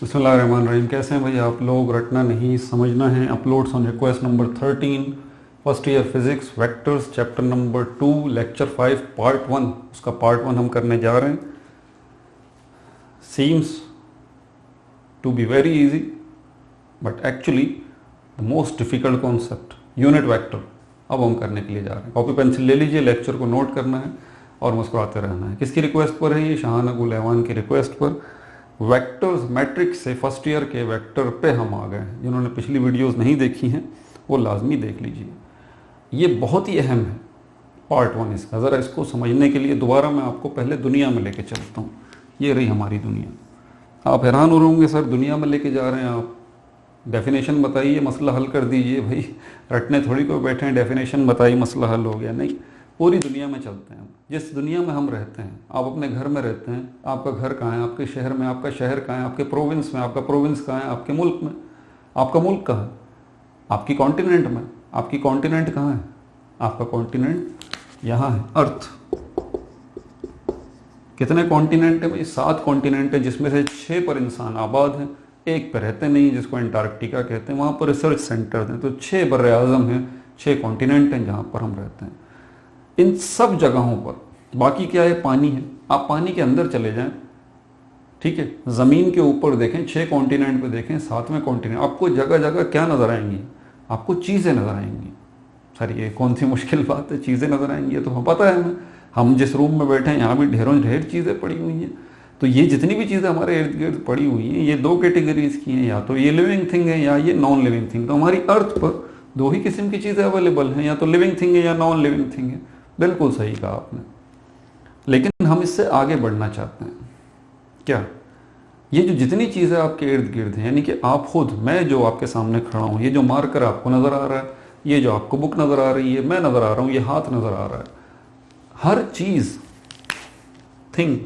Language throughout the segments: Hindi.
बिस्मिल्लाहिर्रहमानिर्रहीम। कैसे हैं भाई आप लोग? रटना नहीं समझना है। Uploads on request number 13, first year physics, vectors, chapter number 2, lecture 5, part 1। उसका पार्ट 1 हम करने जा रहे हैं। Seems to be very easy but actually the most difficult concept, unit vector, अब हम करने के लिए जा रहे हैं। कॉपी पेंसिल ले लीजिए, लेक्चर को नोट करना है और मुस्कुराते रहना है। किसकी रिक्वेस्ट पर है ये? शाहान अबुल ऐवान की रिक्वेस्ट पर। वेक्टर्स मैट्रिक्स से फर्स्ट ईयर के वेक्टर पे हम आ गए हैं। जिन्होंने पिछली वीडियोस नहीं देखी हैं वो लाजमी देख लीजिए। ये बहुत ही अहम है पार्ट 1 इसका। ज़रा इसको समझने के लिए दोबारा मैं आपको पहले दुनिया में लेके चलता हूँ। ये रही हमारी दुनिया। आप हैरान हो रहे होंगे, सर दुनिया में लेके जा रहे हैं आप, डेफिनेशन बताइए, मसला हल कर दीजिए। भाई रटने थोड़ी को बैठे हैं, डेफिनेशन बताइए मसला हल हो गया। नहीं, पूरी दुनिया में चलते हैं। जिस दुनिया में हम रहते हैं, आप अपने घर में रहते हैं, आपका घर कहाँ है? आपके शहर में। आपका शहर कहाँ है? आपके प्रोविंस में। आपका प्रोविंस कहाँ है? आपके मुल्क में। आपका मुल्क कहाँ है? आपकी कॉन्टिनेंट में। आपकी कॉन्टिनेंट कहाँ है? आपका कॉन्टिनेंट यहाँ है, अर्थ। कितने कॉन्टिनेंट है भाई? 7 कॉन्टिनेंट है, जिसमें से 6 पर इंसान आबाद हैं, एक पर रहते नहीं, जिसको अंटार्कटिका कहते हैं। वहाँ पर रिसर्च सेंटर हैं। तो 6 बर्र आज़म हैं, 6 कॉन्टिनेंट हैं जहाँ पर हम रहते हैं। इन सब जगहों पर बाकी क्या है? पानी है। आप पानी के अंदर चले जाएं, ठीक है, ज़मीन के ऊपर देखें, 6 कॉन्टिनेंट पे देखें, 7वें कॉन्टिनेंट, आपको जगह जगह क्या नज़र आएंगी? आपको चीज़ें नज़र आएंगी। सर ये कौन सी मुश्किल बात है? चीज़ें नज़र आएंगी, ये तो हमें पता है। हमें, हम जिस रूम में बैठे हैं यहाँ भी ढेर चीज़ें पड़ी हुई हैं। तो ये जितनी भी चीज़ें हमारे इर्द गिर्द पड़ी हुई हैं, ये 2 कैटेगरीज की हैं, या तो ये लिविंग थिंग है या ये नॉन लिविंग थिंग। तो हमारी अर्थ पर 2 ही किस्म की चीज़ें अवेलेबल हैं, या तो लिविंग थिंग है या नॉन लिविंग थिंग है। बिल्कुल सही कहा आपने। लेकिन हम इससे आगे बढ़ना चाहते हैं। क्या? ये जो जितनी चीज़ें आपके इर्द गिर्द हैं, यानी कि आप खुद, मैं जो आपके सामने खड़ा हूँ, ये जो मार्कर आपको नज़र आ रहा है, ये जो आपको बुक नज़र आ रही है, मैं नज़र आ रहा हूँ, ये हाथ नज़र आ रहा है, हर चीज़, थिंग,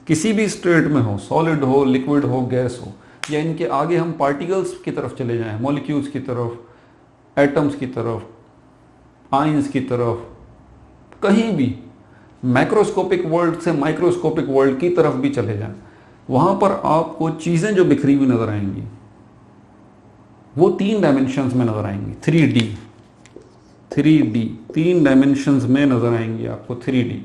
किसी भी स्टेट में हो, सॉलिड हो, लिक्विड हो, गैस हो, या इनके आगे हम पार्टिकल्स की तरफ चले जाएं, मॉलिक्यूल्स की तरफ, एटम्स की तरफ, आयंस की तरफ, कहीं भी मैक्रोस्कोपिक वर्ल्ड से माइक्रोस्कोपिक वर्ल्ड की तरफ भी चले जाएं, वहां पर आपको चीजें जो बिखरी हुई नजर आएंगी वो 3 डायमेंशंस में नजर आएंगी। 3D 3 डायमेंशंस में नजर आएंगी आपको। 3D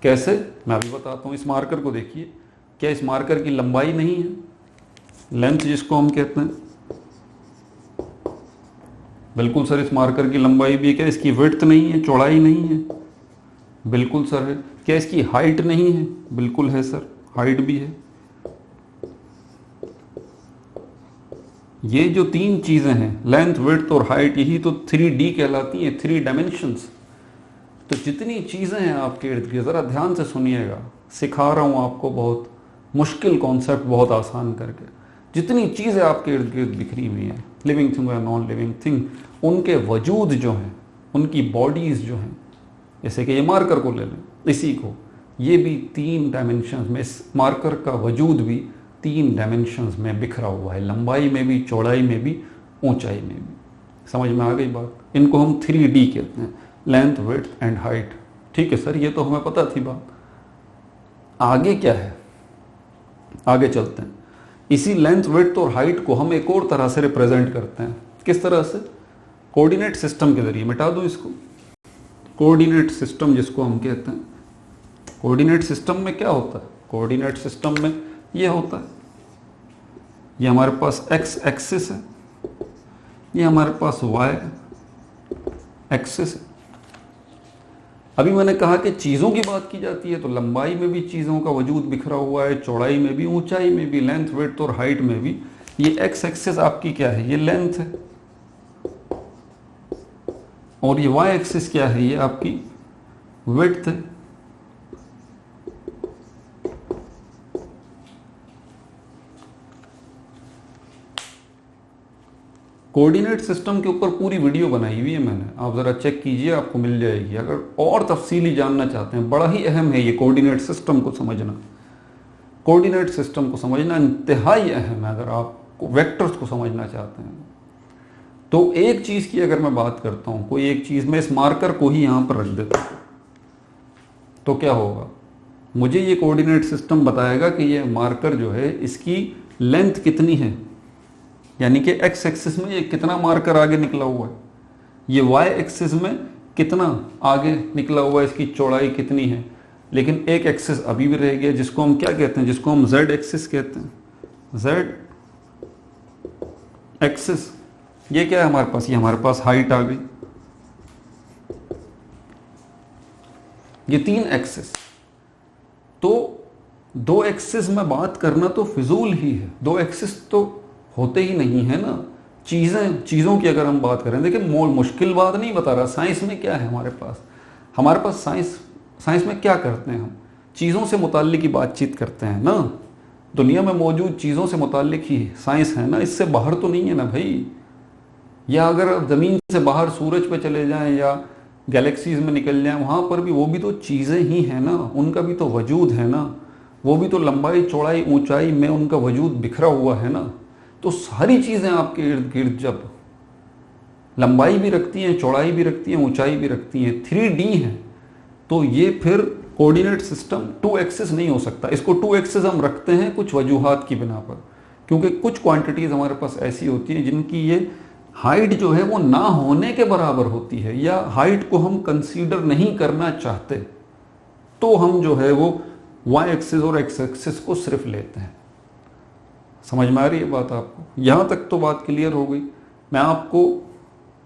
कैसे? मैं अभी बताता हूँ। इस मार्कर को देखिए। क्या इस मार्कर की लंबाई नहीं है? लेंथ जिसको हम कहते हैं। बिल्कुल सर, इस मार्कर की लंबाई भी है। क्या इसकी विड्थ नहीं है, चौड़ाई नहीं है? बिल्कुल सर है। क्या इसकी हाइट नहीं है? बिल्कुल है सर, हाइट भी है। ये जो 3 चीजें हैं, लेंथ, विड्थ और हाइट, यही तो 3D कहलाती हैं, 3 डायमेंशंस। तो जितनी चीजें हैं आपके इर्द गिर्द, जरा ध्यान से सुनिएगा, सिखा रहा हूं आपको बहुत मुश्किल कॉन्सेप्ट बहुत आसान करके। जितनी चीजें आपके इर्द गिर्द बिखरी हुई हैं, लिविंग थिंग या नॉन लिविंग थिंग, उनके वजूद जो हैं, उनकी बॉडीज जो हैं, जैसे कि ये मार्कर को ले लें, इसी को, ये भी 3 डायमेंशंस में, इस मार्कर का वजूद भी 3 डायमेंशंस में बिखरा हुआ है, लंबाई में भी, चौड़ाई में भी, ऊंचाई में भी। समझ में आ गई बात? इनको हम 3D कहते हैं, लेंथ, विड्थ एंड हाइट। ठीक है सर, ये तो हमें पता थी बात। आगे क्या है? आगे चलते हैं। इसी लेंथ, विड्थ और हाइट को हम एक और तरह से रिप्रेजेंट करते हैं। किस तरह से? कोऑर्डिनेट सिस्टम के जरिए। मिटा दूं इसको। कोऑर्डिनेट सिस्टम जिसको हम कहते हैं। कोऑर्डिनेट सिस्टम में क्या होता है? कोऑर्डिनेट सिस्टम में ये होता है, ये हमारे पास एक्स एक्सिस है, ये हमारे पास वाई एक्सिस है। अभी मैंने कहा कि चीज़ों की बात की जाती है तो लंबाई में भी चीज़ों का वजूद बिखरा हुआ है, चौड़ाई में भी, ऊंचाई में भी, लेंथ, विड्थ और हाइट में भी। ये एक्स एक्सिस आपकी क्या है? ये लेंथ है। और ये वाई एक्सिस क्या है? ये आपकी विड्थ है। कोऑर्डिनेट सिस्टम के ऊपर पूरी वीडियो बनाई हुई है मैंने, आप ज़रा चेक कीजिए, आपको मिल जाएगी। अगर और तफसीली जानना चाहते हैं, बड़ा ही अहम है ये कोऑर्डिनेट सिस्टम को समझना। कोऑर्डिनेट सिस्टम को समझना इंतहाई अहम है अगर आप वेक्टर्स को समझना चाहते हैं। तो एक चीज़ की अगर मैं बात करता हूँ, कोई एक चीज़, मैं इस मार्कर को ही यहाँ पर रख देता हूँ, तो क्या होगा? मुझे ये कोऑर्डिनेट सिस्टम बताएगा कि ये मार्कर जो है इसकी लेंथ कितनी है, यानी कि एक्स एक्सिस में ये कितना मार्कर आगे निकला हुआ है, ये वाई एक्सिस में कितना आगे निकला हुआ है, इसकी चौड़ाई कितनी है। लेकिन एक एक्सिस अभी भी रह गया जिसको हम क्या कहते हैं, जिसको हम जेड एक्सिस कहते हैं। जेड एक्सिस ये क्या है हमारे पास, ये हमारे पास हाइट आ गई। ये 3 एक्सिस, तो 2 एक्सिस में बात करना तो फिजूल ही है, 2 एक्सिस तो होते ही नहीं है ना। चीज़ों की अगर हम बात करें, देखिए मुश्किल बात नहीं बता रहा। साइंस में क्या है हमारे पास साइंस में क्या करते हैं हम, चीज़ों से मुताल्लिक ही बातचीत करते हैं ना। दुनिया में मौजूद चीज़ों से मुताल्लिक ही साइंस है ना, इससे बाहर तो नहीं है ना भाई। या अगर ज़मीन से बाहर सूरज पे चले जाएं या गैलेक्सीज में निकल जाएं, वहाँ पर भी वो भी तो चीज़ें ही हैं ना, उनका भी तो वजूद है ना। वो भी तो लंबाई चौड़ाई ऊंचाई में उनका वजूद बिखरा हुआ है ना। तो सारी चीज़ें आपके इर्द गिर्द जब लंबाई भी रखती हैं, चौड़ाई भी रखती हैं, ऊंचाई भी रखती हैं, 3D हैं, तो ये फिर कोऑर्डिनेट सिस्टम 2 एक्सिस नहीं हो सकता। इसको 2 एक्सिस हम रखते हैं कुछ वजूहात की बिना पर, क्योंकि कुछ क्वांटिटीज़ हमारे पास ऐसी होती हैं जिनकी ये हाइट जो है वो ना होने के बराबर होती है, या हाइट को हम कंसीडर नहीं करना चाहते, तो हम जो है वो वाई एक्सिस और एक्स एक्सिस को सिर्फ लेते हैं। समझ में आ रही है बात आपको? यहाँ तक तो बात क्लियर हो गई। मैं आपको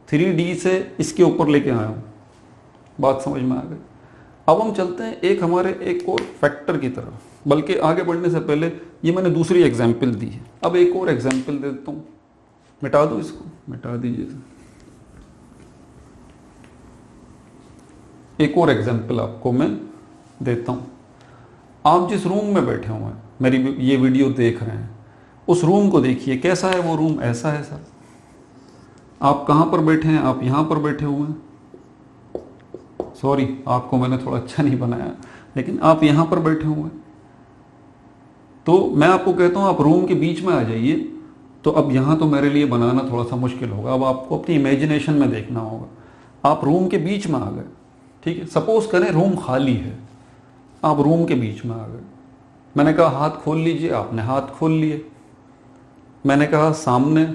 3D से इसके ऊपर लेके आया हूँ, बात समझ में आ गई। अब हम चलते हैं एक और फैक्टर की तरफ, बल्कि आगे बढ़ने से पहले ये मैंने दूसरी एग्जाम्पल दी है, अब एक और एग्जाम्पल दे देता हूँ। मिटा दो इसको, मिटा दीजिए। एक और एग्जाम्पल आपको मैं देता हूँ। आप जिस रूम में बैठे हुए हैं, मेरी ये वीडियो देख रहे हैं, उस रूम को देखिए, कैसा है वो रूम? ऐसा है सर। आप कहाँ पर बैठे हैं? आप यहाँ पर बैठे हुए हैं। सॉरी, आपको मैंने थोड़ा अच्छा नहीं बनाया, लेकिन आप यहाँ पर बैठे हुए हैं। तो मैं आपको कहता हूँ आप रूम के बीच में आ जाइए, तो अब यहाँ तो मेरे लिए बनाना थोड़ा सा मुश्किल होगा, अब आपको अपनी इमेजिनेशन में देखना होगा। आप रूम के बीच में आ गए, ठीक है, सपोज करें रूम खाली है, आप रूम के बीच में आ गए। मैंने कहा हाथ खोल लीजिए, आपने हाथ खोल लिए। मैंने कहा सामने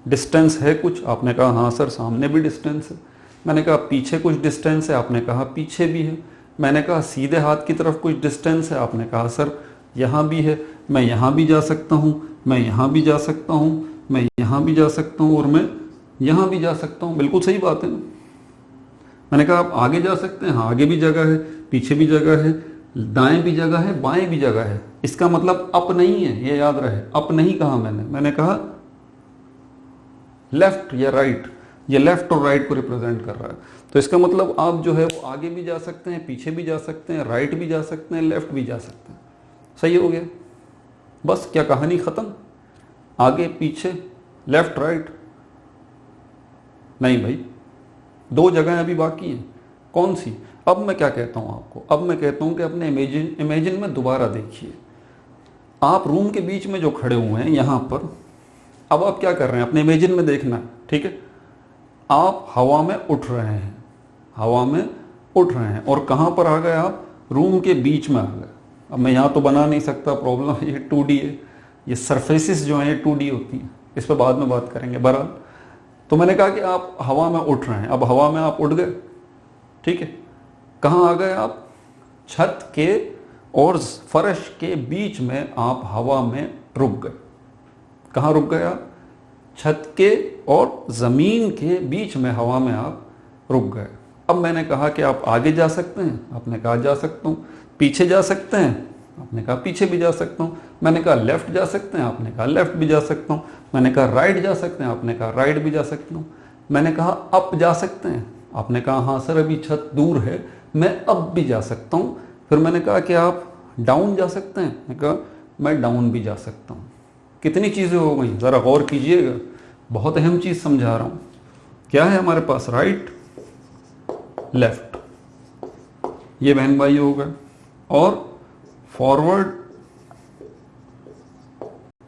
डिस्टेंस है कुछ, आपने कहा हाँ सर सामने भी डिस्टेंस है। मैंने कहा पीछे कुछ डिस्टेंस है, आपने कहा पीछे भी है। मैंने कहा सीधे हाथ की तरफ कुछ डिस्टेंस है, आपने कहा सर यहाँ भी है। मैं यहाँ भी जा सकता हूँ, मैं यहाँ भी जा सकता हूँ, मैं यहाँ भी जा सकता हूँ, और मैं यहाँ भी जा सकता हूँ। बिल्कुल सही बात है ना। मैंने कहा आप आगे जा सकते हैं, हाँ आगे भी जगह है, पीछे भी जगह है, दाएं भी जगह है, बाएं भी जगह है। इसका मतलब अप नहीं है, ये याद रहे, अप नहीं कहा मैंने कहा लेफ्ट या राइट। ये लेफ्ट और राइट को रिप्रेजेंट कर रहा है। तो इसका मतलब आप जो है वो आगे भी जा सकते हैं, पीछे भी जा सकते हैं, राइट भी जा सकते हैं, लेफ्ट भी जा सकते हैं। सही हो गया? बस क्या कहानी खत्म? आगे पीछे, लेफ्ट राइट? नहीं भाई, 2 जगहें अभी बाकी हैं। कौन सी? अब मैं क्या कहता हूं आपको, अब मैं कहता हूं कि अपने इमेजिन में दोबारा देखिए। आप रूम के बीच में जो खड़े हुए हैं यहां पर, अब आप क्या कर रहे हैं? अपने इमेजिन में देखना है, ठीक है। आप हवा में उठ रहे हैं, हवा में उठ रहे हैं, और कहां पर आ गए आप? रूम के बीच में आ गए। अब मैं यहाँ तो बना नहीं सकता, प्रॉब्लम ये 2D है, ये सरफेसिस जो हैं ये 2D होती हैं, इस पर बाद में बात करेंगे। बहरहाल, तो मैंने कहा कि आप हवा में उठ रहे हैं। अब हवा में आप उड़ गए, ठीक है। कहाँ आ गए आप? छत के और फर्श के बीच में आप हवा में रुक गए। कहाँ रुक गए आप? छत के और ज़मीन के बीच में हवा में आप रुक गए। अब मैंने कहा कि आप आगे जा सकते हैं, आपने कहा जा सकता हूँ। पीछे जा सकते हैं, आपने कहा पीछे भी जा सकता हूँ। मैंने कहा लेफ्ट जा सकते हैं, आपने कहा लेफ्ट भी जा सकता हूँ। मैंने कहा राइट जा सकते हैं, आपने कहा राइट भी जा सकता हूँ। मैंने कहा अप जा सकते हैं, आपने कहा हाँ सर अभी छत दूर है, मैं अप भी जा सकता हूँ। फिर मैंने कहा कि आप डाउन जा सकते हैं, मैंने कहा मैं डाउन भी जा सकता हूँ। कितनी चीज़ें हो गई, ज़रा गौर कीजिएगा, बहुत अहम चीज़ समझा रहा हूँ। क्या है हमारे पास? राइट, लेफ्ट, ये बहन भाई हो गए, और फॉरवर्ड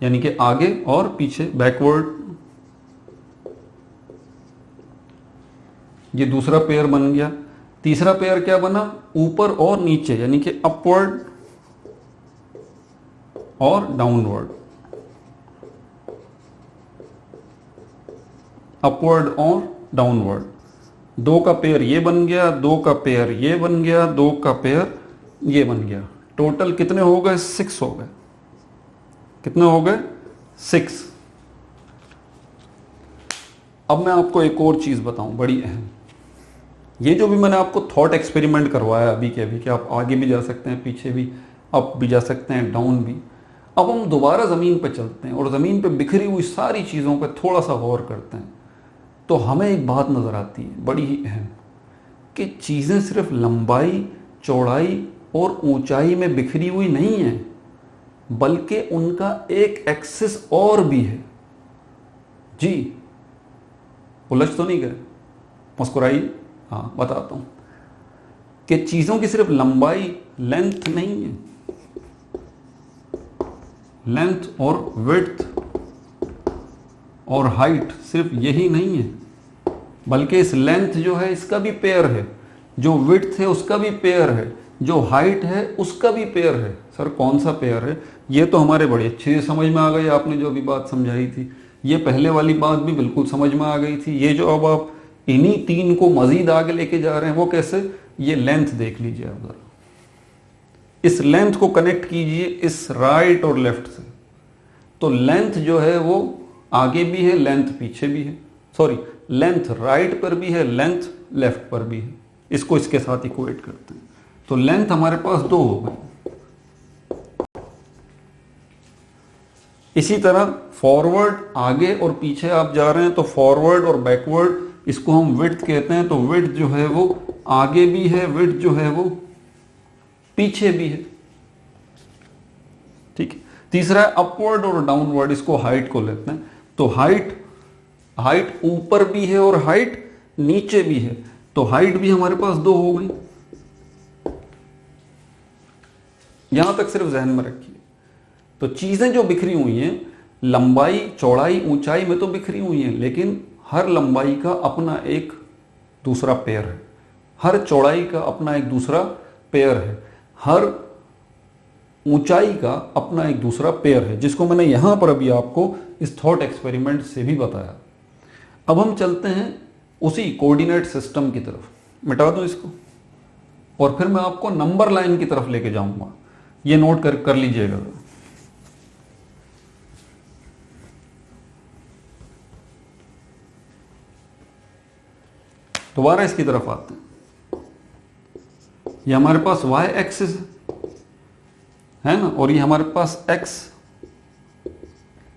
यानी कि आगे और पीछे, बैकवर्ड, ये दूसरा पेयर बन गया। तीसरा पेयर क्या बना, ऊपर और नीचे, यानी कि अपवर्ड और डाउनवर्ड, अपवर्ड और डाउनवर्ड। दो का पेयर ये बन गया, दो का पेयर ये बन गया, दो का पेयर ये बन गया। टोटल कितने हो गए, 6 हो गए। कितने हो गए, 6। अब मैं आपको एक और चीज बताऊं बड़ी अहम। ये जो भी मैंने आपको थॉट एक्सपेरिमेंट करवाया अभी के अभी, कि आप आगे भी जा सकते हैं, पीछे भी, अप भी जा सकते हैं, डाउन भी। अब हम दोबारा ज़मीन पर चलते हैं और ज़मीन पे बिखरी हुई सारी चीज़ों पर थोड़ा सा गौर करते हैं, तो हमें एक बात नज़र आती है बड़ी ही अहम, कि चीज़ें सिर्फ लंबाई, चौड़ाई और ऊंचाई में बिखरी हुई नहीं है, बल्कि उनका एक एक्सिस और भी है। जी, उलझ तो नहीं गए, मुस्कुराइए। हाँ, बताता हूँ कि चीज़ों की सिर्फ लंबाई, लेंथ नहीं है, लेंथ और विड्थ और हाइट सिर्फ यही नहीं है, बल्कि इस लेंथ जो है इसका भी पेयर है, जो विड्थ है उसका भी पेयर है, जो हाइट है उसका भी पेयर है। सर कौन सा पेयर है, ये तो हमारे बड़े अच्छे से समझ में आ गई, आपने जो अभी बात समझाई थी। ये पहले वाली बात भी बिल्कुल समझ में आ गई थी। ये जो अब आप इन्हीं 3 को मजीद आगे लेके जा रहे हैं, वो कैसे, ये लेंथ देख लीजिए आप जरा, इस लेंथ को कनेक्ट कीजिए इस राइट और लेफ्ट से, तो लेंथ जो है वो आगे भी है, लेंथ पीछे भी है, सॉरी लेंथ राइट पर भी है, लेंथ लेफ्ट पर भी है। इसको इसके साथ इक्वेट करते हैं, तो लेंथ हमारे पास 2 हो गई। इसी तरह फॉरवर्ड, आगे और पीछे आप जा रहे हैं, तो फॉरवर्ड और बैकवर्ड, इसको हम विड्थ कहते हैं। तो विड्थ जो है वो आगे भी है, विड्थ जो है वो पीछे भी है। ठीक है। तीसरा है अपवर्ड और डाउनवर्ड, इसको हाइट को लेते हैं। तो हाइट ऊपर भी है और हाइट नीचे भी है, तो हाइट भी हमारे पास 2 हो गई। यहां तक सिर्फ जहन में रखिए। तो चीजें जो बिखरी हुई हैं, लंबाई, चौड़ाई, ऊंचाई में तो बिखरी हुई हैं, लेकिन हर लंबाई का अपना एक दूसरा पेयर है, हर चौड़ाई का अपना एक दूसरा पेयर है, हर ऊंचाई का अपना एक दूसरा पेयर है, जिसको मैंने यहां पर अभी आपको इस थॉट एक्सपेरिमेंट से भी बताया। अब हम चलते हैं उसी कोऑर्डिनेट सिस्टम की तरफ। मिटा दूं इसको और फिर मैं आपको नंबर लाइन की तरफ लेके जाऊंगा। ये नोट कर लीजिएगा। दोबारा इसकी तरफ आते हैं। ये हमारे पास y एक्सिस है ना, और ये हमारे पास x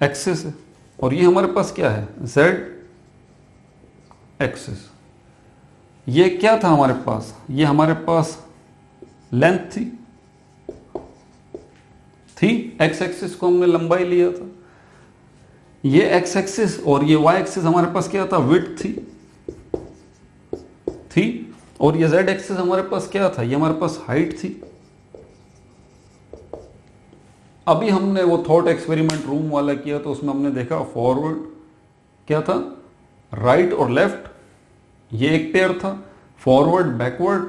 एक्सिस है, और ये हमारे पास क्या है, z एक्सिस। ये क्या था हमारे पास, ये हमारे पास लेंथ थी x एक्सिस को हमने लंबाई लिया था। ये x एक्सिस और ये y एक्सिस हमारे पास क्या था, विड्थ थी, और ये z एक्सिस हमारे पास क्या था, ये हमारे पास हाइट थी। अभी हमने वो थॉट एक्सपेरिमेंट रूम वाला किया, तो उसमें हमने देखा फॉरवर्ड क्या था, राइट और लेफ्ट, ये एक पेयर था, फॉरवर्ड बैकवर्ड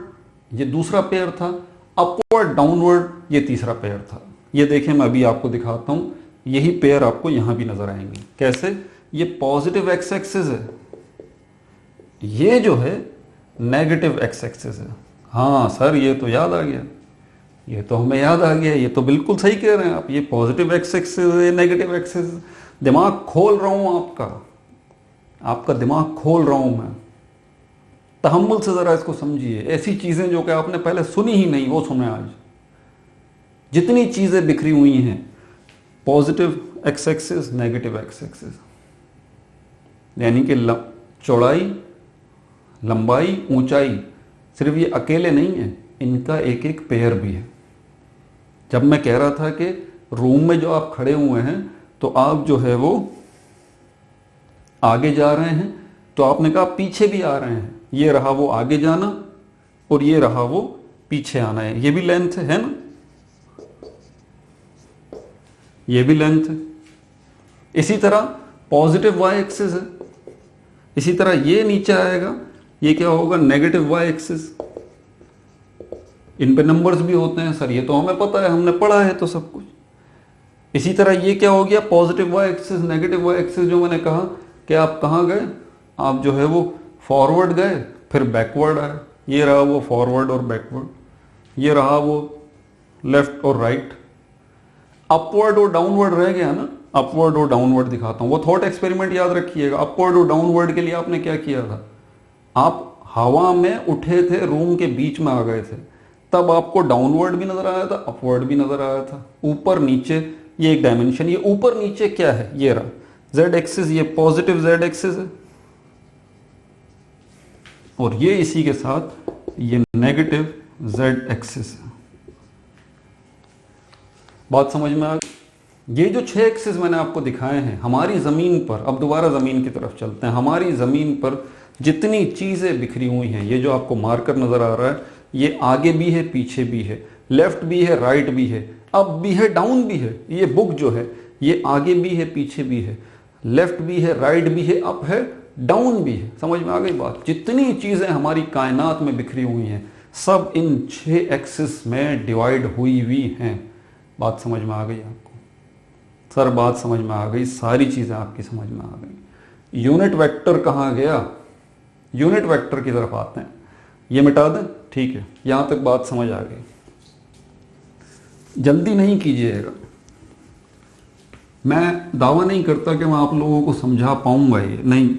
ये दूसरा पेयर था, अपवर्ड डाउनवर्ड ये तीसरा पेयर था। ये देखें, मैं अभी आपको दिखाता हूं, यही पेयर आपको यहां भी नजर आएंगे। कैसे, ये पॉजिटिव एक्स एक्सिस है, ये जो है नेगेटिव एक्स एक्सिस है। हाँ सर, ये तो याद आ गया, ये तो हमें याद आ गया, ये तो बिल्कुल सही कह रहे हैं आप, ये पॉजिटिव एक्स एक्सिस है, नेगेटिव एक्सिस। दिमाग खोल रहा हूं आपका दिमाग खोल रहा हूं मैं। तहम्मुल से जरा इसको समझिए। ऐसी चीजें जो कि आपने पहले सुनी ही नहीं, वो सुने आज। जितनी चीजें बिखरी हुई हैं, positive x axis, negative x axis, यानी कि चौड़ाई, लंबाई, ऊंचाई, सिर्फ ये अकेले नहीं है, इनका एक एक पेयर भी है। जब मैं कह रहा था कि रूम में जो आप खड़े हुए हैं, तो आप जो है वो आगे जा रहे हैं, तो आपने कहा पीछे भी आ रहे हैं। ये रहा वो आगे जाना और ये रहा वो पीछे आना है। ये भी लेंथ है ना, ये भी लेंथ है। इसी तरह पॉजिटिव वाई एक्सिस है, इसी तरह ये नीचे आएगा, ये क्या होगा, नेगेटिव वाई एक्सिस। इन पे नंबर्स भी होते हैं सर, ये तो हमें पता है, हमने पढ़ा है तो सब कुछ। इसी तरह ये क्या हो गया, positive Y axis, negative Y axis, जो मैंने कहा कि आप कहाँ गए, आप जो है वो फॉरवर्ड गए फिर बैकवर्ड आए, ये रहा वो फॉरवर्ड और बैकवर्ड, ये रहा वो लेफ्ट और राइट। अपवर्ड और डाउनवर्ड रह गया ना, अपवर्ड और डाउनवर्ड दिखाता हूँ, वो थॉट एक्सपेरिमेंट याद रखिएगा। अपवर्ड और डाउनवर्ड के लिए आपने क्या किया था, आप हवा में उठे थे, रूम के बीच में आ गए थे, तब आपको डाउनवर्ड भी नजर आया था, अपवर्ड भी नजर आया था, ऊपर नीचे, ये एक डायमेंशन। ये ऊपर नीचे क्या है, ये रहा जेड एक्सिस, ये पॉजिटिव जेड एक्सिस है, और ये इसी के साथ ये नेगेटिव जेड एक्सिस है। बात समझ में आ गई। ये जो 6 एक्सिस मैंने आपको दिखाए हैं हमारी जमीन पर, अब दोबारा जमीन की तरफ चलते हैं। हमारी जमीन पर जितनी चीजें बिखरी हुई हैं, ये जो आपको मार्कर नजर आ रहा है, ये आगे भी है, पीछे भी है, लेफ्ट भी है, राइट भी है, अप भी है, डाउन भी है। ये बुक जो है ये आगे भी है, पीछे भी है, लेफ्ट भी है, राइट भी है, अप है, डाउन भी है। समझ में आ गई बात। जितनी चीजें हमारी कायनात में बिखरी हुई हैं सब इन 6 एक्सिस में डिवाइड हुई हुई हैं। बात समझ में आ गई आपको सर? बात समझ में आ गई, सारी चीजें आपकी समझ में आ गई। यूनिट वेक्टर कहाँ गया, यूनिट वेक्टर की तरफ आते हैं। ये मिटा दें, ठीक है, यहां तक बात समझ आ गई। जल्दी नहीं कीजिएगा, मैं दावा नहीं करता कि मैं आप लोगों को समझा पाऊंगा, ये नहीं,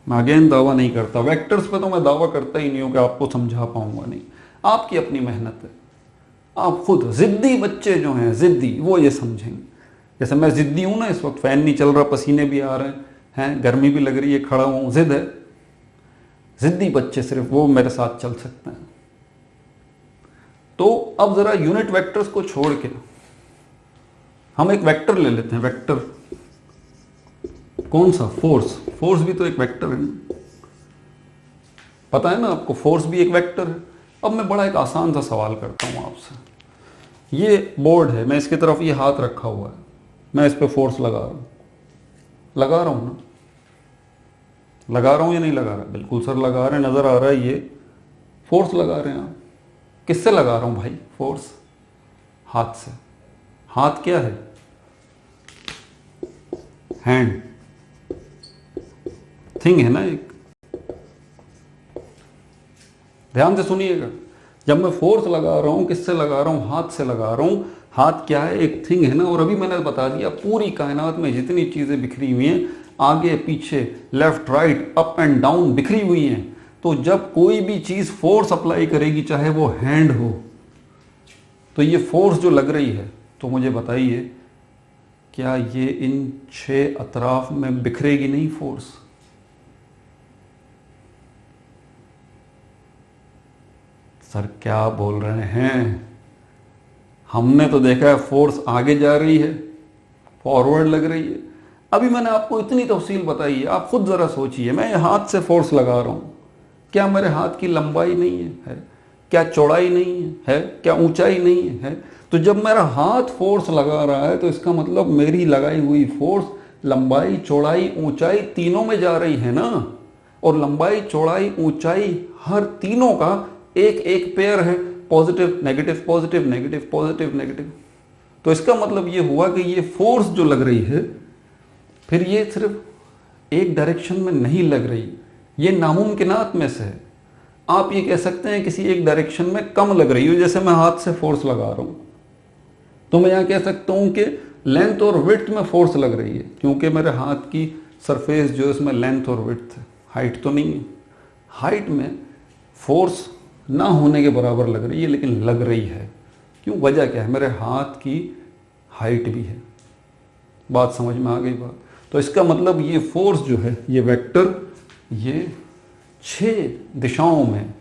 मैं अगेन दावा नहीं करता। वेक्टर्स पे तो मैं दावा करता ही नहीं हूं कि आपको समझा पाऊंगा, नहीं, आपकी अपनी मेहनत है। आप खुद जिद्दी बच्चे जो हैं, जिद्दी, वो ये समझेंगे। जैसे मैं जिद्दी हूं ना, इस वक्त फैन नहीं चल रहा, पसीने भी आ रहे हैं, गर्मी भी लग रही है, खड़ा हूं, जिद है। जिद्दी बच्चे सिर्फ वो मेरे साथ चल सकते हैं। तो अब जरा यूनिट वेक्टर्स को छोड़ के हम एक वेक्टर ले लेते हैं। वेक्टर कौन सा, फोर्स। फोर्स भी तो एक वेक्टर है, पता है ना आपको, फोर्स भी एक वेक्टर है। अब मैं बड़ा एक आसान सा सवाल करता हूं आपसे। ये बोर्ड है, मैं इसकी तरफ ये हाथ रखा हुआ है, मैं इस पे फोर्स लगा रहा हूं, लगा रहा हूं ना, लगा रहा हूं या नहीं लगा रहा? बिल्कुल सर लगा रहे हैं, नजर आ रहा है, ये फोर्स लगा रहे हैं आप। किससे लगा रहा हूं भाई फोर्स? हाथ से। हाथ क्या है? हैंड, थिंग है ना एक। ध्यान से सुनिएगा, जब मैं फोर्स लगा रहा हूं, किससे लगा रहा हूं? हाथ से लगा रहा हूं। हाथ क्या है? एक थिंग है ना। और अभी मैंने बता दिया पूरी कायनात में जितनी चीजें बिखरी हुई हैं, आगे पीछे, left right, up and down बिखरी हुई हैं, तो जब कोई भी चीज फोर्स अप्लाई करेगी, चाहे वो हैंड हो, तो ये फोर्स जो लग रही है, तो मुझे बताइए क्या ये इन 6 अतराफ में बिखरेगी नहीं फोर्स? सर क्या बोल रहे हैं? हमने तो देखा है फोर्स आगे जा रही है, फॉरवर्ड लग रही है। अभी मैंने आपको इतनी तफसील बताई है, आप खुद जरा सोचिए। मैं हाथ से फोर्स लगा रहा हूं, क्या मेरे हाथ की लंबाई नहीं है? क्या चौड़ाई नहीं है? क्या ऊंचाई नहीं है? तो जब मेरा हाथ फोर्स लगा रहा है, तो इसका मतलब मेरी लगाई हुई फोर्स लंबाई, चौड़ाई, ऊंचाई तीनों में जा रही है ना। और लंबाई, चौड़ाई, ऊंचाई, हर तीनों का एक एक पेयर है, positive negative, positive negative, positive negative. तो इसका मतलब ये हुआ कि ये फोर्स जो लग रही है, फिर ये सिर्फ एक डायरेक्शन में नहीं लग रही, ये नामुमकिनात में से है। आप ये कह सकते हैं किसी एक डायरेक्शन में कम लग रही हो, जैसे मैं हाथ से फोर्स लगा रहा हूं, तो मैं यहां कह सकता हूं कि लेंथ और विड्थ में फोर्स लग रही है, क्योंकि मेरे हाथ की सरफेस जो है इसमें लेंथ और विड्थ है, हाइट तो नहीं है। हाइट में फोर्स ना होने के बराबर लग रही है, लेकिन लग रही है। क्यों? वजह क्या है? मेरे हाथ की हाइट भी है। बात समझ में आ गई बात? तो इसका मतलब ये फोर्स जो है, ये वेक्टर, ये 6 दिशाओं में,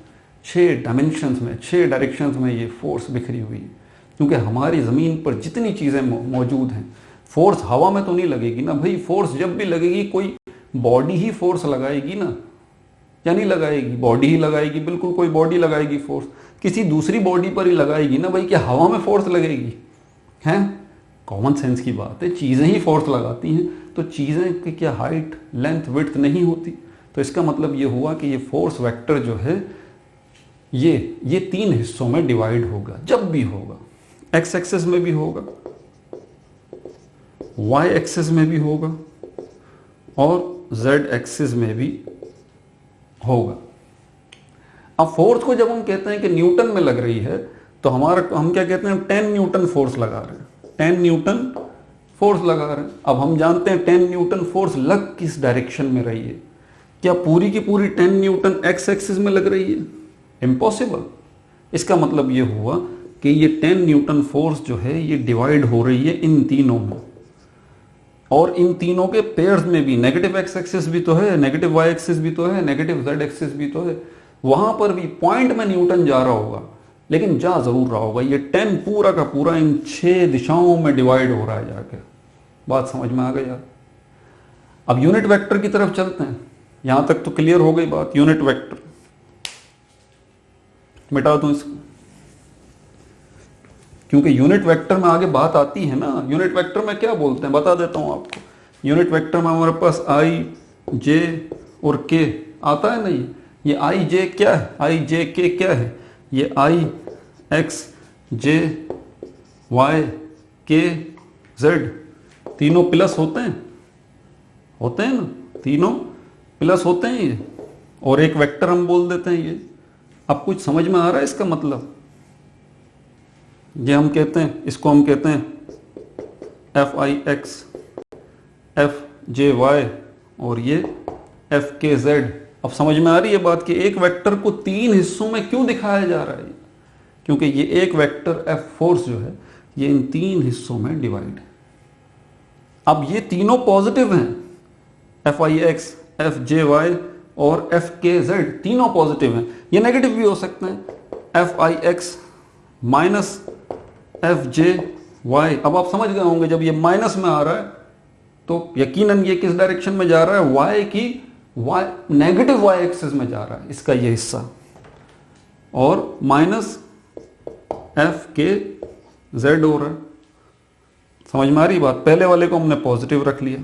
6 डायमेंशंस में, 6 डायरेक्शंस में ये फोर्स बिखरी हुई है। क्योंकि हमारी ज़मीन पर जितनी चीज़ें मौजूद हैं, फोर्स हवा में तो नहीं लगेगी ना भाई। फोर्स जब भी लगेगी, कोई बॉडी ही फोर्स लगाएगी ना, या नहीं लगाएगी? बॉडी ही लगाएगी, बिल्कुल कोई बॉडी लगाएगी फोर्स, किसी दूसरी बॉडी पर ही लगाएगी ना भाई। क्या हवा में फोर्स लगेगी? हैं? कॉमन सेंस की बात है, चीज़ें ही फोर्स लगाती हैं, तो चीज़ें की क्या हाइट, लेंथ, विड्थ नहीं होती? तो इसका मतलब ये हुआ कि ये फोर्स वेक्टर जो है ये 3 हिस्सों में डिवाइड होगा जब भी होगा। एक्स एक्सिस में भी होगा, वाई एक्सिस में भी होगा और जेड एक्सिस में भी होगा। अब फोर्स को जब हम कहते हैं कि न्यूटन में लग रही है तो हम क्या कहते हैं, 10 न्यूटन फोर्स लगा रहे हैं, 10 न्यूटन फोर्स लगा रहे हैं। अब हम जानते हैं 10 न्यूटन फोर्स लग किस डायरेक्शन में रही है? क्या पूरी की पूरी 10 न्यूटन एक्स एक्सिस में लग रही है? इम्पॉसिबल। इसका मतलब ये हुआ कि ये 10 न्यूटन फोर्स जो है ये डिवाइड हो रही है इन तीनों में, और इन तीनों के पेयर्स में भी नेगेटिव एक्स एक्सिस भी तो है, नेगेटिव वाई एक्सिस भी तो है, नेगेटिव जेड एक्सिस भी तो है। वहां पर भी पॉइंट में न्यूटन जा रहा होगा, लेकिन जा जरूर रहा होगा। ये 10 पूरा का पूरा इन 6 दिशाओं में डिवाइड हो रहा है जाके। बात समझ में आ गई यार? अब यूनिट वेक्टर की तरफ चलते हैं। यहां तक तो क्लियर हो गई बात। यूनिट वेक्टर मिटा दूं इसको, क्योंकि यूनिट वेक्टर में आगे बात आती है ना। यूनिट वेक्टर में क्या बोलते हैं बता देता हूं आपको। यूनिट वेक्टर में हमारे पास आई, जे और के आता है ना। ये आई जे क्या है? आई जे के क्या है? ये आई एक्स जे वाई के जेड तीनों प्लस होते हैं ना, तीनों प्लस होते हैं ये, और एक वेक्टर हम बोल देते हैं ये। अब कुछ समझ में आ रहा है इसका मतलब? ये हम कहते हैं, इसको हम कहते हैं F I X F J Y और ये एफ के जेड। अब समझ में आ रही है बात कि एक वेक्टर को 3 हिस्सों में क्यों दिखाया जा रहा है? क्योंकि ये एक वेक्टर एफ फोर्स जो है ये इन 3 हिस्सों में डिवाइड है। अब ये तीनों पॉजिटिव हैं, F I X F J Y और एफ के जेड तीनों पॉजिटिव हैं। ये नेगेटिव भी हो सकते हैं, F I X minus F J Y. अब आप समझ गए होंगे जब ये माइनस में आ रहा है तो यकीनन ये किस डायरेक्शन में जा रहा है? वाई की नेगेटिव वाई एक्सिस में जा रहा है इसका ये हिस्सा, और माइनस एफ के जेड हो रहा है। समझ में आ रही बात? पहले वाले को हमने पॉजिटिव रख लिया।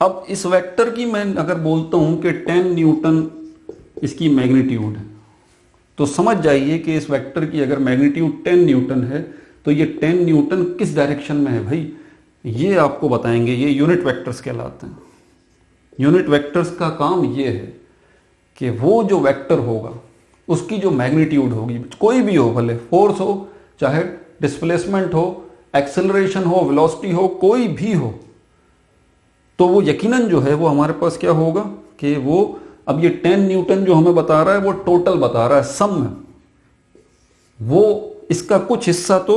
अब इस वेक्टर की मैं अगर बोलता हूं कि 10 न्यूटन इसकी मैग्नीट्यूड है, तो समझ जाइए कि इस वेक्टर की अगर मैग्नीट्यूड 10 न्यूटन है तो ये 10 न्यूटन किस डायरेक्शन में है भाई? ये आपको बताएंगे। ये यूनिट वेक्टर्स कहलाते हैं। यूनिट वेक्टर्स का काम ये है कि वो जो वेक्टर होगा उसकी जो मैग्नीट्यूड होगी, कोई भी हो, भले फोर्स हो, चाहे डिस्प्लेसमेंट हो, एक्सेलरेशन हो, वेलोसिटी हो, कोई भी हो, तो वो यकीनन जो है वो हमारे पास क्या होगा कि वो अब ये 10 न्यूटन जो हमें बता रहा है वो टोटल बता रहा है, सम है। वो इसका कुछ हिस्सा तो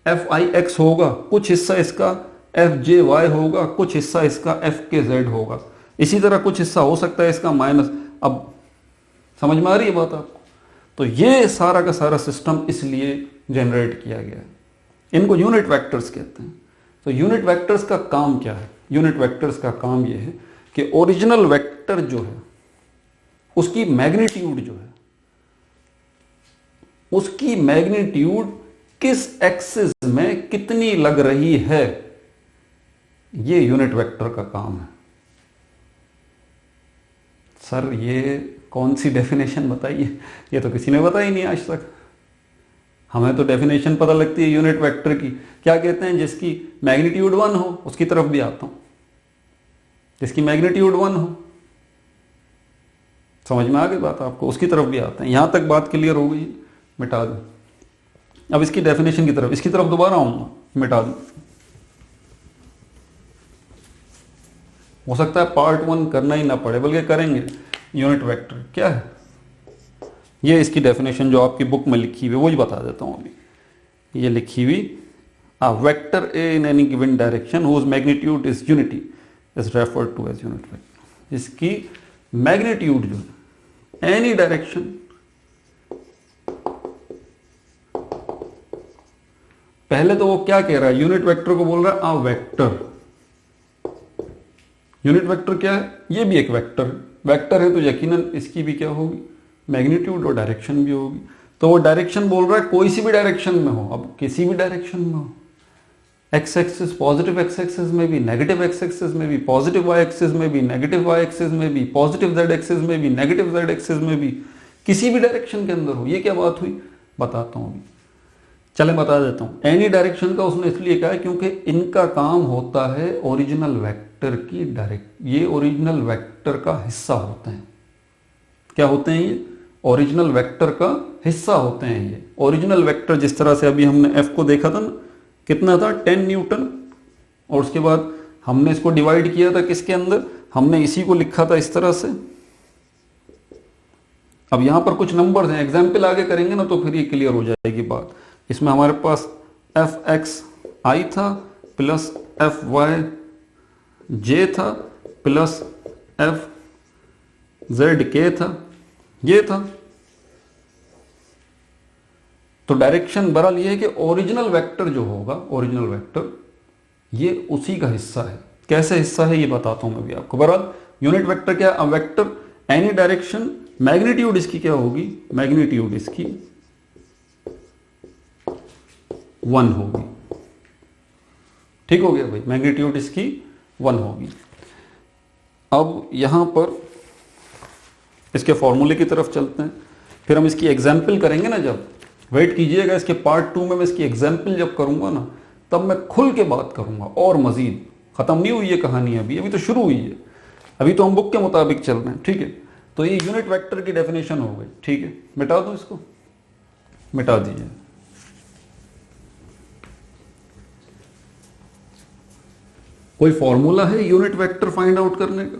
एफ आई एक्स होगा, कुछ हिस्सा इसका एफ जे वाई होगा, कुछ हिस्सा इसका एफ के जेड होगा, इसी तरह कुछ हिस्सा हो सकता है इसका माइनस। अब समझ में आ रही है बात आपको? तो ये सारा का सारा सिस्टम इसलिए जनरेट किया गया है। इनको यूनिट वेक्टर्स कहते हैं। तो यूनिट वेक्टर्स का काम क्या है? यूनिट वेक्टर्स का काम यह है कि ओरिजिनल वेक्टर जो है उसकी मैग्नीट्यूड जो है, उसकी मैग्नीट्यूड किस एक्सिस में कितनी लग रही है, ये यूनिट वेक्टर का काम है। सर ये कौन सी डेफिनेशन बताइए? ये तो किसी ने बताई नहीं आज तक। हमें तो डेफिनेशन पता लगती है यूनिट वेक्टर की। क्या कहते हैं? जिसकी मैग्नीट्यूड 1 हो, उसकी तरफ भी आता हूं, जिसकी मैग्नीट्यूड 1 हो। समझ में आ गई बात आपको? उसकी तरफ भी आता है। यहां तक बात क्लियर हो गई? मिटा दो। अब इसकी डेफिनेशन की तरफ, इसकी तरफ दोबारा आऊंगा, मिटा दो। हो सकता है पार्ट 1 करना ही ना पड़े, बल्कि करेंगे। यूनिट वेक्टर क्या है? ये इसकी डेफिनेशन जो आपकी बुक में लिखी हुई है वो ही बता देता हूं अभी। ये लिखी हुई, a vector A in any given direction whose magnitude is unity is referred to as unit vector। इसकी मैग्नीट्यूड जो है एनी डायरेक्शन, पहले तो वो क्या कह रहा है? यूनिट वेक्टर को बोल रहा है a वेक्टर। यूनिट वेक्टर क्या है? ये भी एक वेक्टर है तो यकीनन इसकी भी क्या होगी? मैग्नीट्यूड और डायरेक्शन भी होगी। तो वो डायरेक्शन बोल रहा है कोई सी भी डायरेक्शन में हो, अब किसी भी डायरेक्शन में हो, x axis, positive x axis में भी, नेगेटिव एक्स एक्सिस में भी, पॉजिटिव वाई एक्सिस में भी, नेगेटिव वाई एक्सिस में भी, पॉजिटिव जेड एक्सिस में भी, नेगेटिव जेड एक्सिस में भी, किसी भी डायरेक्शन के अंदर हो। ये क्या बात हुई, बताता हूं अभी, चले बता देता हूं। एनी डायरेक्शन का उसने इसलिए कहा क्योंकि इनका काम होता है ओरिजिनल वेक्टर की ये ओरिजिनल वेक्टर का हिस्सा होते हैं। क्या होते हैं ये, ओरिजिनल वेक्टर का हिस्सा होते हैं। ये ओरिजिनल वेक्टर जिस तरह से अभी हमने एफ को देखा था ना, कितना था 10 न्यूटन, और उसके बाद हमने इसको डिवाइड किया था किसके अंदर, हमने इसी को लिखा था इस तरह से। अब यहां पर कुछ नंबर्स हैं, एग्जाम्पल आगे करेंगे ना तो फिर ये क्लियर हो जाएगी बात। इसमें हमारे पास एफ एक्स आई था प्लस एफ वाई जे था प्लस एफ जेड के था, ये था। तो डायरेक्शन बहरहाल ये है कि ओरिजिनल वेक्टर जो होगा, ओरिजिनल वेक्टर ये उसी का हिस्सा है। कैसे हिस्सा है ये बताता हूं मैं भी आपको। बहरहाल यूनिट वेक्टर क्या, a vector any direction, magnitude इसकी क्या होगी, मैग्नीट्यूड इसकी 1 होगी। ठीक हो गया भाई, मैग्नीट्यूड इसकी 1 होगी। अब यहां पर इसके फॉर्मूले की तरफ चलते हैं, फिर हम इसकी एग्जाम्पल करेंगे ना। जब वेट कीजिएगा, इसके पार्ट 2 में मैं इसकी एग्जाम्पल जब करूंगा ना, तब मैं खुल के बात करूंगा। और मजीद खत्म नहीं हुई है कहानी, अभी तो शुरू हुई है, अभी तो हम बुक के मुताबिक चल रहे हैं। ठीक है, तो ये यूनिट वेक्टर की डेफिनेशन हो गई। ठीक है, मिटा दो इसको, मिटा दीजिए। कोई फॉर्मूला है यूनिट वेक्टर फाइंड आउट करने का,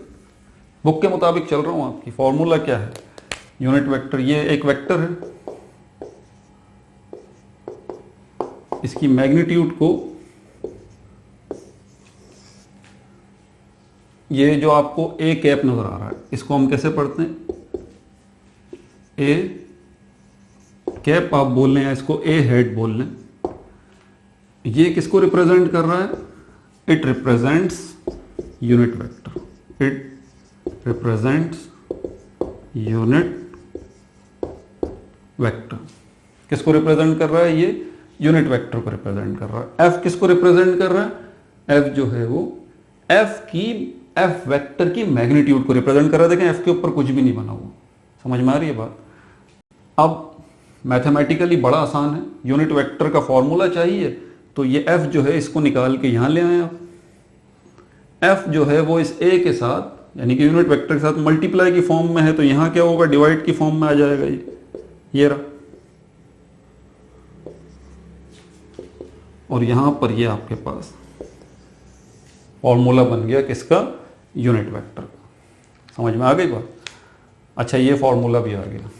बुक के मुताबिक चल रहा हूं आपकी। फॉर्मूला क्या है यूनिट वेक्टर, ये एक वेक्टर है, इसकी मैग्नीट्यूड को, ये जो आपको ए कैप नजर आ रहा है, इसको हम कैसे पढ़ते हैं, ए कैप आप बोल लें या इसको ए हेड बोल लें। ये किसको रिप्रेजेंट कर रहा है, it represents unit vector, it represents unit vector. किसको रिप्रेजेंट कर रहा है, ये यूनिट वेक्टर को रिप्रेजेंट कर रहा है। एफ किसको रिप्रेजेंट कर रहा है, एफ जो है वो एफ वेक्टर की मैग्नीट्यूड को रिप्रेजेंट कर रहा है। देखें एफ के ऊपर कुछ भी नहीं बना हुआ, समझ में आ रही है बात। अब मैथमेटिकली बड़ा आसान है, यूनिट वेक्टर का फॉर्मूला चाहिए तो ये एफ जो है इसको निकाल के यहां ले आए आप। एफ जो है वो इस ए के साथ यानी कि यूनिट वेक्टर के साथ मल्टीप्लाई की फॉर्म में है, तो यहां क्या होगा, डिवाइड की फॉर्म में आ जाएगा ये रहा। और यहां पर ये आपके पास फॉर्मूला बन गया किसका, यूनिट वेक्टर का। समझ में आ गई बात। अच्छा, ये फॉर्मूला भी आ गया।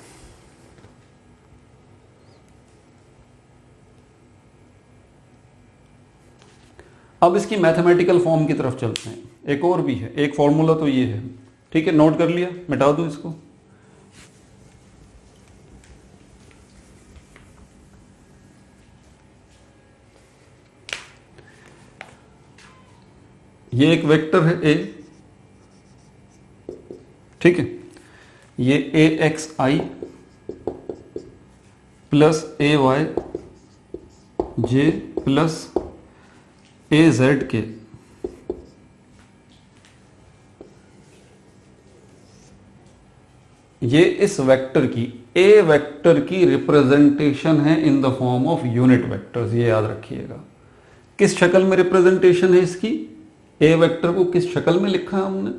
अब इसकी मैथमेटिकल फॉर्म की तरफ चलते हैं। एक और भी है, एक फॉर्मूला तो ये है। ठीक है, नोट कर लिया, मिटा दो इसको। ये एक वेक्टर है ए, ठीक है, ये ए एक्स आई प्लस ए वाई जे प्लस ए जेड के, ये इस वेक्टर की, ए वेक्टर की रिप्रेजेंटेशन है in the form of unit vectors. ये याद रखिएगा, किस शक्ल में रिप्रेजेंटेशन है इसकी, ए वेक्टर को किस शक्ल में लिखा है हमने,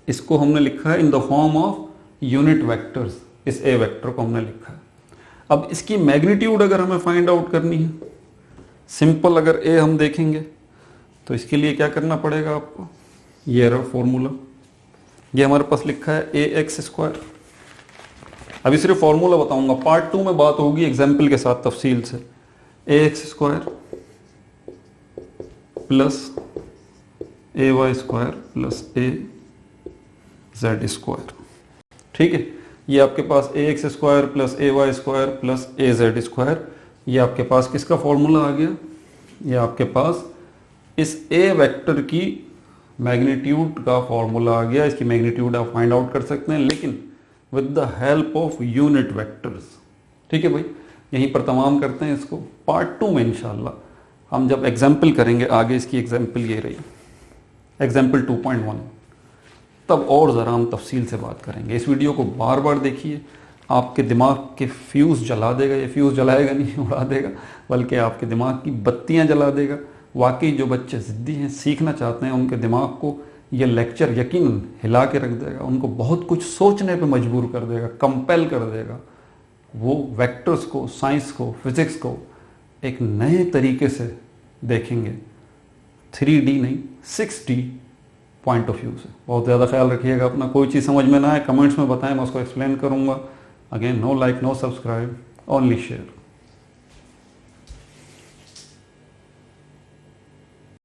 इसको हमने लिखा है in the form of unit vectors. इस ए वेक्टर को हमने लिखा है। अब इसकी मैग्नीट्यूड अगर हमें फाइंड आउट करनी है, सिंपल अगर ए हम देखेंगे तो इसके लिए क्या करना पड़ेगा आपको, ये रहा फॉर्मूला, ये हमारे पास लिखा है ए एक्स स्क्वायर। अभी सिर्फ फॉर्मूला बताऊंगा, पार्ट 2 में बात होगी एग्जाम्पल के साथ तफसील से। ए एक्स स्क्वायर प्लस ए वाई स्क्वायर प्लस ए जेड स्क्वायर। ठीक है, ये आपके पास ए एक्स स्क्वायर प्लस ए वाई स्क्वायर प्लस ए जेड स्क्वायर, ये आपके पास किसका फॉर्मूला आ गया, ये आपके पास इस ए वेक्टर की मैग्नीट्यूड का फॉर्मूला आ गया। इसकी मैग्नीट्यूड आप फाइंड आउट कर सकते हैं, लेकिन with the help of unit vectors. ठीक है भाई, यहीं पर तमाम करते हैं इसको। पार्ट 2 में इंशाल्लाह हम जब एग्जाम्पल करेंगे आगे, इसकी एग्जाम्पल ये रही एग्जाम्पल 2.1, तब और ज़रा हम तफसील से बात करेंगे। इस वीडियो को बार बार देखिए, आपके दिमाग के फ्यूज़ जला देगा। ये फ्यूज़ जलाएगा नहीं, उड़ा देगा, बल्कि आपके दिमाग की बत्तियां जला देगा। वाकई जो बच्चे ज़िद्दी हैं, सीखना चाहते हैं, उनके दिमाग को ये लेक्चर यकीनन हिला के रख देगा, उनको बहुत कुछ सोचने पे मजबूर कर देगा, कंपेल कर देगा। वो वेक्टर्स को, साइंस को, फिज़िक्स को एक नए तरीके से देखेंगे, 3D नहीं 6D पॉइंट ऑफ व्यू से। बहुत ज़्यादा ख्याल रखिएगा अपना। कोई चीज़ समझ में ना आए कमेंट्स में बताएं, मैं उसको एक्सप्लेन करूँगा। Again, no like, no subscribe, only share.